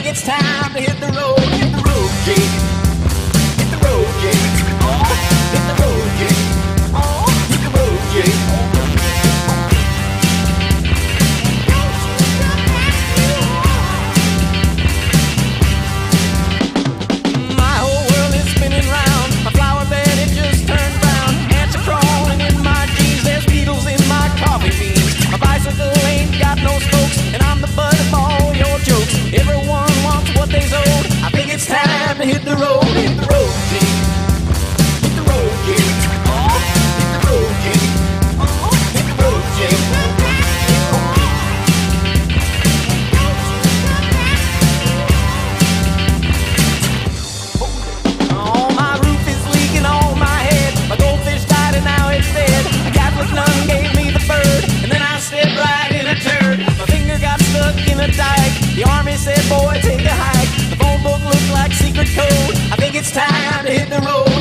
It's time to hit the road, Jake. Hit the road, Jake. Oh, hit the road, Jake. Oh, hit the road, Jake. My whole world is spinning round. My flower bed, it just turned brown. Ants are crawling in my jeans. There's beetles in my coffee beans. My bicycle ain't got no spokes, and I'm the butt of all your jokes. Everyone wants what they's owed. I think it's time to hit the road, Jake. Hit the road, Jake. Oh, hit the road, Jake. Oh, hit the road, Jake. Oh, my roof is leaking on my head. My goldfish died and now it's dead. A Catholic nun gave me the bird, and then I stepped right in a turd. My finger got stuck in a dike. The army said, boy, take a hike. The phone book looked like secret code. I think it's time to hit the road.